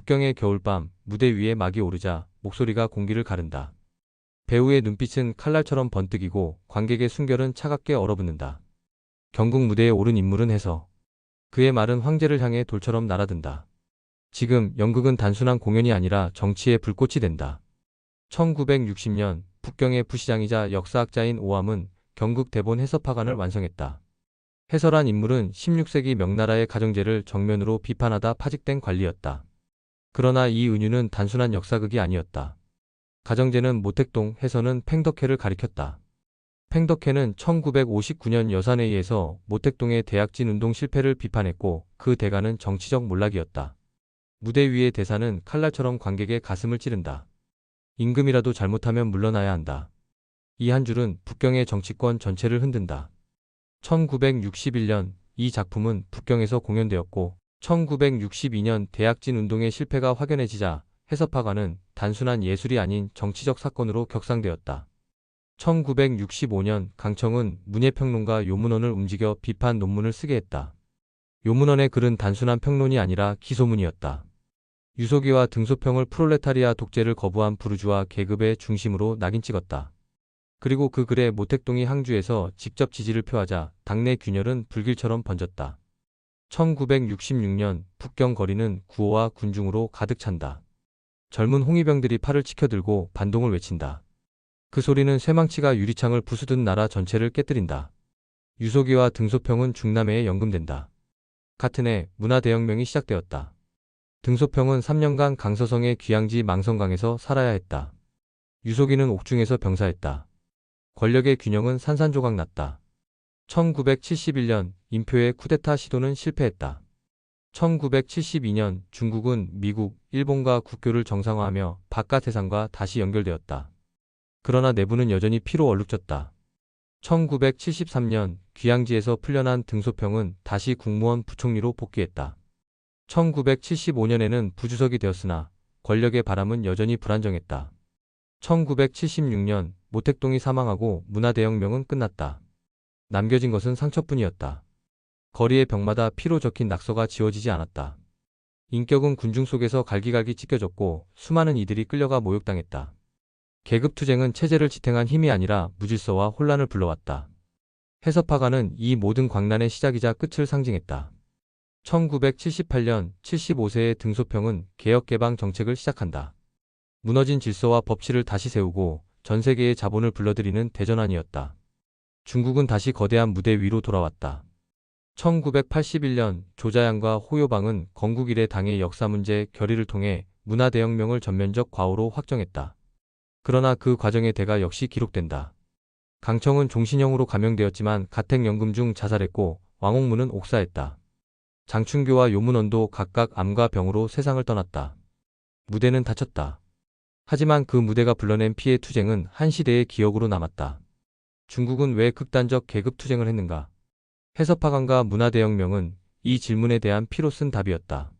북경의 겨울밤, 무대 위에 막이 오르자 목소리가 공기를 가른다. 배우의 눈빛은 칼날처럼 번뜩이고 관객의 숨결은 차갑게 얼어붙는다. 경국 무대에 오른 인물은 해서. 그의 말은 황제를 향해 돌처럼 날아든다. 지금 연극은 단순한 공연이 아니라 정치의 불꽃이 된다. 1960년 북경의 부시장이자 역사학자인 오함은 경극 대본 해설파관을 완성했다. 해설한 인물은 16세기 명나라의 가정제를 정면으로 비판하다 파직된 관리였다. 그러나 이 은유는 단순한 역사극이 아니었다. 가정제는 모택동, 해서는 팽덕회를 가리켰다. 팽덕회는 1959년 여산회의에서 모택동의 대약진 운동 실패를 비판했고 그 대가는 정치적 몰락이었다. 무대 위의 대사는 칼날처럼 관객의 가슴을 찌른다. 임금이라도 잘못하면 물러나야 한다. 이 한 줄은 북경의 정치권 전체를 흔든다. 1961년 이 작품은 북경에서 공연되었고 1962년 대약진 운동의 실패가 확연해지자 해설파관은 단순한 예술이 아닌 정치적 사건으로 격상되었다. 1965년 강청은 문예평론가 요문원을 움직여 비판 논문을 쓰게 했다. 요문원의 글은 단순한 평론이 아니라 기소문이었다. 유소기와 등소평을 프롤레타리아 독재를 거부한 부르주아 계급의 중심으로 낙인 찍었다. 그리고 그 글에 모택동이 항주에서 직접 지지를 표하자 당내 균열은 불길처럼 번졌다. 1966년 북경 거리는 구호와 군중으로 가득 찬다. 젊은 홍위병들이 팔을 치켜들고 반동을 외친다. 그 소리는 쇠망치가 유리창을 부수듯 나라 전체를 깨뜨린다. 유소기와 등소평은 중남해에 연금된다. 같은 해 문화대혁명이 시작되었다. 등소평은 3년간 강서성의 귀향지 망성강에서 살아야 했다. 유소기는 옥중에서 병사했다. 권력의 균형은 산산조각 났다. 1971년 인표의 쿠데타 시도는 실패했다. 1972년 중국은 미국, 일본과 국교를 정상화하며 바깥 세상과 다시 연결되었다. 그러나 내부는 여전히 피로 얼룩졌다. 1973년 귀향지에서 풀려난 등소평은 다시 국무원 부총리로 복귀했다. 1975년에는 부주석이 되었으나 권력의 바람은 여전히 불안정했다. 1976년 모택동이 사망하고 문화대혁명은 끝났다. 남겨진 것은 상처뿐이었다. 거리의 벽마다 피로 적힌 낙서가 지워지지 않았다. 인격은 군중 속에서 갈기갈기 찢겨졌고 수많은 이들이 끌려가 모욕당했다. 계급투쟁은 체제를 지탱한 힘이 아니라 무질서와 혼란을 불러왔다. 해설파가는 이 모든 광란의 시작이자 끝을 상징했다. 1978년 75세의 등소평은 개혁개방 정책을 시작한다. 무너진 질서와 법치를 다시 세우고 전 세계의 자본을 불러들이는 대전환이었다. 중국은 다시 거대한 무대 위로 돌아왔다. 1981년 조자양과 호요방은 건국 이래 당의 역사 문제 결의를 통해 문화대혁명을 전면적 과오로 확정했다. 그러나 그 과정의 대가 역시 기록된다. 강청은 종신형으로 감형되었지만 가택연금 중 자살했고 왕옥무는 옥사했다. 장춘교와 요문원도 각각 암과 병으로 세상을 떠났다. 무대는 닫혔다. 하지만 그 무대가 불러낸 피해 투쟁은 한 시대의 기억으로 남았다. 중국은 왜 극단적 계급투쟁을 했는가? 해설파관과 문화대혁명은 이 질문에 대한 피로 쓴 답이었다.